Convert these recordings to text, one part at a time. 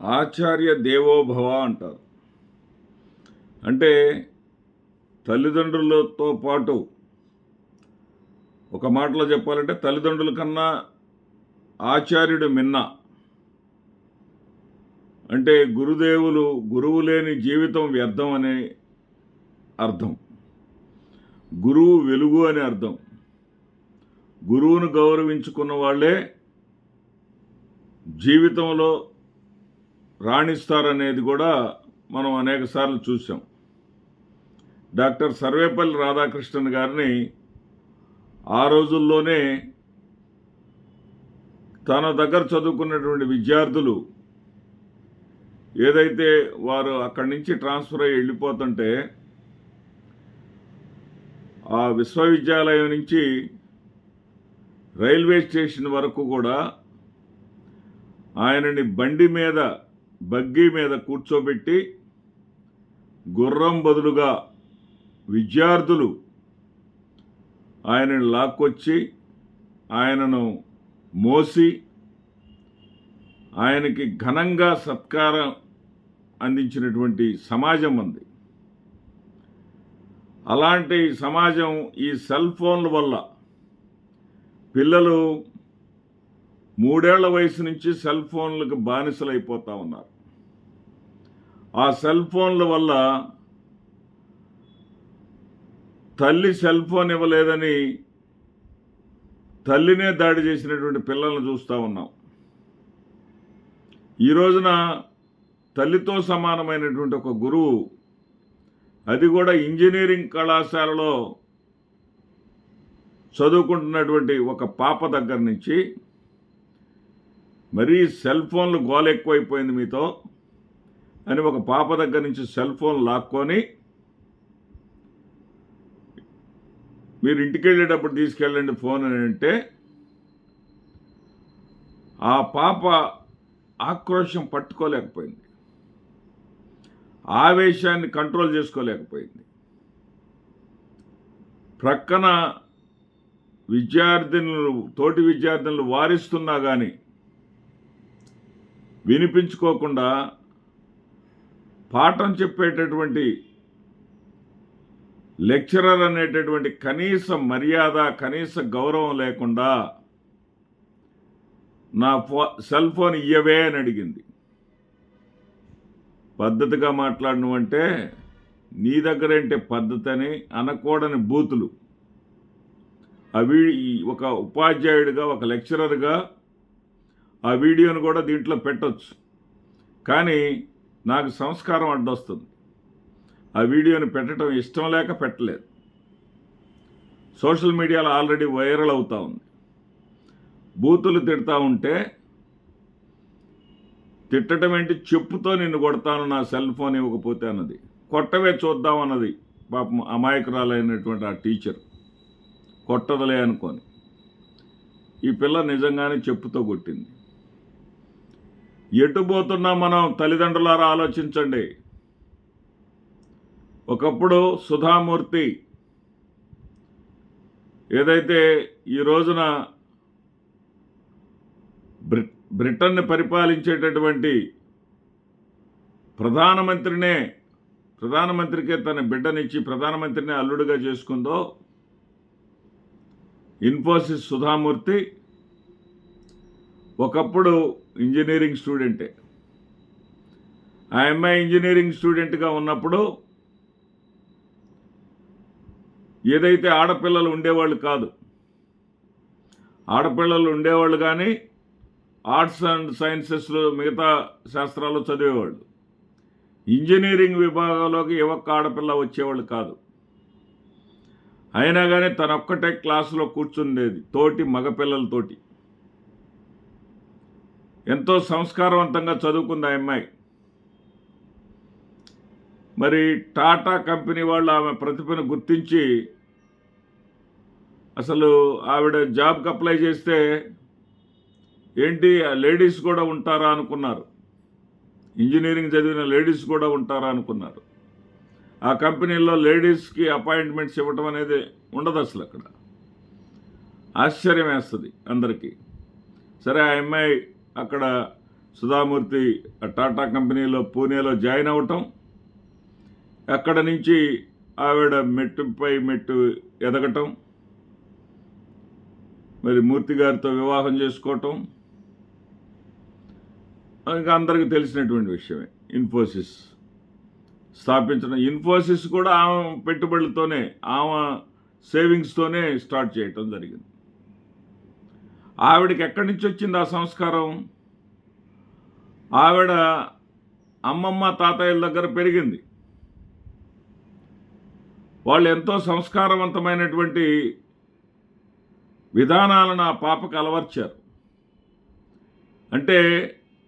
ఆచార్య దేవోభవ అంటారు. అంటే తల్లిదండ్రులతో పాటు, ఒక మాటలో చెప్పాలంటే తల్లిదండ్రుల కన్నా ఆచార్యుడు మిన్న. అంటే గురువు లేని జీవితం వ్యర్థం అనే అర్థం. గురువు వెలుగు అని అర్థం. గురువును గౌరవించుకున్న వాళ్ళే జీవితంలో రాణిస్తారనేది కూడా మనం అనేకసార్లు చూసాం. డాక్టర్ సర్వేపల్లి రాధాకృష్ణన్ గారిని ఆ రోజుల్లోనే తన దగ్గర చదువుకున్నటువంటి విద్యార్థులు ఏదైతే వారు అక్కడి నుంచి ట్రాన్స్ఫర్ అయ్యి వెళ్ళిపోతుంటే ఆ విశ్వవిద్యాలయం నుంచి రైల్వే స్టేషన్ వరకు కూడా ఆయనని బగ్గీ మీద కూర్చోబెట్టి గుర్రం బదులుగా విద్యార్థులు ఆయనను లాక్కొచ్చి ఆయనను మోసి ఆయనకి ఘనంగా సత్కారం అందించినటువంటి సమాజం ఉంది. అలాంటి సమాజం ఈ సెల్ ఫోన్ల వల్ల పిల్లలు 3 ఏళ్ల వయసు నుంచి సెల్ ఫోన్లకు బానిసలైపోతూ ఉన్నారు. ఆ సెల్ ఫోన్ల వల్ల తల్లి సెల్ ఫోన్ ఇవ్వలేదని తల్లినే దాడి చేసినటువంటి పిల్లలను చూస్తూ ఉన్నాం. ఈ రోజున తల్లితో సమానమైనటువంటి ఒక గురువు, అది కూడా ఇంజనీరింగ్ కళాశాలలో చదువుకుంటున్నటువంటి ఒక పాప దగ్గర నుంచి మరీ సెల్ ఫోన్లు గోల ఎక్కువైపోయింది మీతో అని ఒక పాప దగ్గర నుంచి సెల్ ఫోన్ లాక్కొని మీరు ఇంటికి వెళ్ళేటప్పుడు తీసుకెళ్ళండి ఫోన్ అని అంటే ఆ పాప ఆక్రోశం పట్టుకోలేకపోయింది, ఆవేశాన్ని కంట్రోల్ చేసుకోలేకపోయింది. ప్రక్కన తోటి విద్యార్థినులు వారిస్తున్నా కానీ వినిపించుకోకుండా పాఠం చెప్పేటటువంటి లెక్చరర్ అనేటటువంటి కనీస మర్యాద, కనీస గౌరవం లేకుండా నా సెల్ ఫోన్ ఇయ్యవే అని అడిగింది. పద్ధతిగా మాట్లాడనువంటే నీ దగ్గరేంటే పద్ధతి అని అనకూడని బూతులు. ఒక ఉపాధ్యాయుడిగా, ఒక లెక్చరర్గా ఆ వీడియోను కూడా దీంట్లో పెట్టొచ్చు, కానీ నాకు సంస్కారం అడ్డొస్తుంది. ఆ వీడియోని పెట్టడం ఇష్టం లేక పెట్టలేదు. సోషల్ మీడియాలో ఆల్రెడీ వైరల్ అవుతూ ఉంది. బూతులు తిడతా ఉంటే తిట్టడం ఏంటి, చెప్పుతో నిన్ను కొడతాను నా సెల్ ఫోన్ ఇవ్వకపోతే అన్నది. కొట్టవే చూద్దాం అన్నది పాపం అమాయకురాలైనటువంటి ఆ టీచర్. కొట్టదలే అనుకొని ఈ పిల్ల నిజంగానే చెప్పుతో కొట్టింది. ఎటు పోతున్నా మనం తల్లిదండ్రులారా ఆలోచించండి. ఒకప్పుడు సుధామూర్తి ఏదైతే ఈ రోజున బ్రిటన్ని పరిపాలించేటటువంటి ప్రధానమంత్రికే తన బిడ్డనిచ్చి ప్రధానమంత్రిని అల్లుడుగా చేసుకుందో ఇన్ఫోసిస్ సుధామూర్తి ఒకప్పుడు ఇంజనీరింగ్ స్టూడెంటే. ఆ అమ్మాయి ఇంజనీరింగ్ స్టూడెంట్గా ఉన్నప్పుడు ఏదైతే ఆడపిల్లలు ఉండేవాళ్ళు కాదు, ఆడపిల్లలు ఉండేవాళ్ళు కానీ ఆర్ట్స్ అండ్ సైన్సెస్లో మిగతా శాస్త్రాలు చదివేవాళ్ళు. ఇంజనీరింగ్ విభాగంలోకి ఏ ఒక్క ఆడపిల్ల వచ్చేవాళ్ళు కాదు. అయినా కానీ తనొక్కటే క్లాసులో కూర్చుండేది తోటి మగపిల్లలతోటి. ఎంతో సంస్కారవంతంగా చదువుకుంది ఆ అమ్మాయి. మరి టాటా కంపెనీ వాళ్ళు ఆమె ప్రతిభను గుర్తించి అసలు ఆవిడ జాబ్కి అప్లై చేస్తే ఏంటి లేడీస్ కూడా ఉంటారా అనుకున్నారు, ఇంజనీరింగ్ చదివిన లేడీస్ కూడా ఉంటారా అనుకున్నారు. ఆ కంపెనీల్లో లేడీస్కి అపాయింట్మెంట్స్ ఇవ్వటం అనేది ఉండదు అసలు. అక్కడ ఆశ్చర్యం వేస్తుంది అందరికీ. సరే, ఆ అమ్మాయి అక్కడ సుధామూర్తి టాటా కంపెనీలో పూణేలో జాయిన్ అవ్వటం, అక్కడ నుంచి ఆవిడ మెట్టుపై మెట్టు ఎదగటం, మరి మూర్తి గారితో వివాహం చేసుకోవటం ఇంకా అందరికీ తెలిసినటువంటి విషయమే. ఇన్ఫోసిస్ స్థాపించడం, ఇన్ఫోసిస్ కూడా ఆమె పెట్టుబడులతోనే, ఆమె సేవింగ్స్తోనే స్టార్ట్ చేయటం జరిగింది. ఆవిడకి ఎక్కడి నుంచి వచ్చింది ఆ సంస్కారం? ఆవిడ అమ్మమ్మ తాతయ్యల దగ్గర పెరిగింది. వాళ్ళు ఎంతో సంస్కారవంతమైనటువంటి విధానాలను ఆ పాపకు అలవర్చారు. అంటే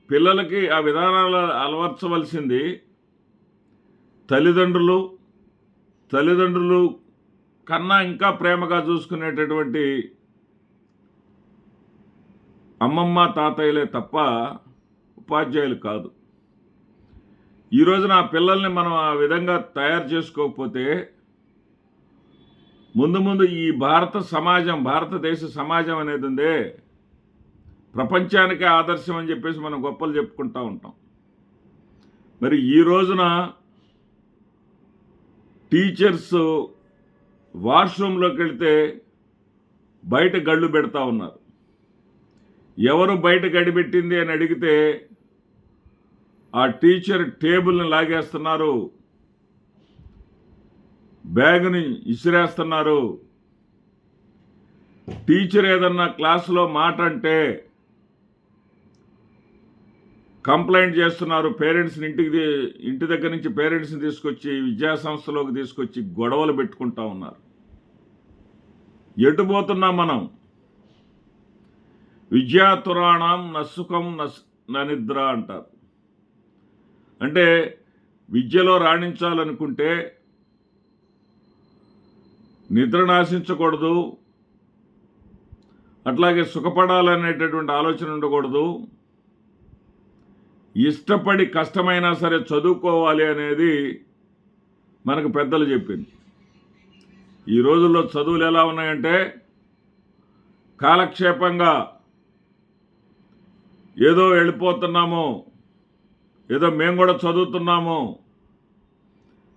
పిల్లలకి ఆ విధానాలు అలవర్చవలసింది తల్లిదండ్రులు కన్నా ఇంకా ప్రేమగా చూసుకునేటటువంటి అమ్మమ్మ తాతయ్యలే తప్ప ఉపాధ్యాయులు కాదు. ఈ రోజున ఆ పిల్లల్ని మనం ఆ విధంగా తయారు చేసుకోకపోతే ముందు ఈ భారతదేశ సమాజం అనేది ఉందే, ప్రపంచానికే ఆదర్శం అని చెప్పేసి మనం గొప్పలు చెప్పుకుంటూ ఉంటాం. మరి ఈ రోజున టీచర్స్ వాష్రూమ్లోకి వెళితే బయట గళ్ళు పెడతా ఉన్నారు. ఎవరు బయట గడిపెట్టింది అని అడిగితే ఆ టీచర్ టేబుల్ని లాగేస్తున్నారు, బ్యాగుని ఇసిరేస్తున్నారు. టీచర్ ఏదన్నా క్లాసులో మాట అంటే కంప్లైంట్ చేస్తున్నారు. పేరెంట్స్ని ఇంటి దగ్గర నుంచి పేరెంట్స్ని తీసుకొచ్చి విద్యాసంస్థలోకి తీసుకొచ్చి గొడవలు పెట్టుకుంటా ఉన్నారు. ఎటుపోతున్నాం మనం? విద్యాతురాణం నసుఖం ననిద్ర అంటారు. అంటే విద్యలో రాణించాలనుకుంటే నిద్ర నాశించకూడదు, అట్లాగే సుఖపడాలనేటటువంటి ఆలోచన ఉండకూడదు, ఇష్టపడి కష్టమైనా సరే చదువుకోవాలి అనేది మనకు పెద్దలు చెప్పింది. ఈ రోజుల్లో చదువులు ఎలా ఉన్నాయంటే కాలక్షేపంగా ఏదో వెళ్ళిపోతున్నాము, ఏదో మేము కూడా చదువుతున్నాము,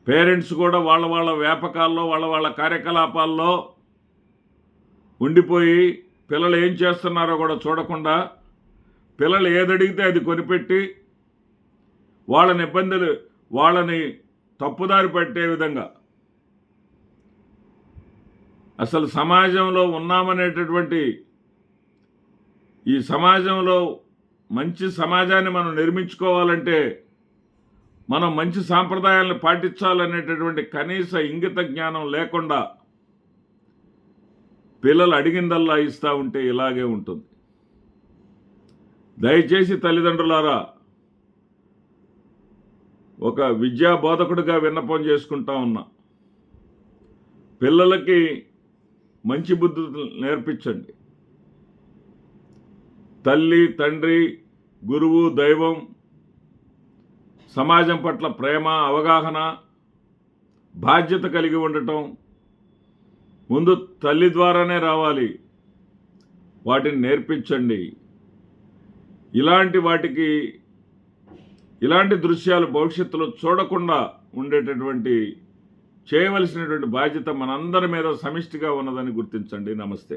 పేరెంట్స్ కూడా వాళ్ళ వ్యాపకాల్లో వాళ్ళ కార్యకలాపాల్లో ఉండిపోయి పిల్లలు ఏం చేస్తున్నారో కూడా చూడకుండా పిల్లలు ఏదడిగితే అది కొనిపెట్టి వాళ్ళని తప్పుదారి పట్టే విధంగా అసలు సమాజంలో ఉన్నామనేటటువంటి ఈ సమాజంలో మంచి సమాజాన్ని మనం నిర్మించుకోవాలంటే మనం మంచి సాంప్రదాయాలను పాటించాలనేటటువంటి కనీస ఇంగిత జ్ఞానం లేకుండా పిల్లలు అడిగిందల్లా ఇస్తూ ఉంటే ఇలాగే ఉంటుంది. దయచేసి తల్లిదండ్రులారా, ఒక విద్యా బోధకుడిగా విన్నపం చేసుకుంటా ఉన్నా, పిల్లలకి మంచి బుద్ధులు నేర్పించండి. తల్లి, తండ్రి, గురువు, దైవం, సమాజం పట్ల ప్రేమ, అవగాహన, బాధ్యత కలిగి ఉండటం ముందు తల్లి ద్వారానే రావాలి. వాటిని నేర్పించండి. ఇలాంటి దృశ్యాలు భవిష్యత్తులో చూడకుండా ఉండేటటువంటి చేయవలసినటువంటి బాధ్యత మనందరి మీద సమిష్టిగా ఉన్నదని గుర్తించండి. నమస్తే.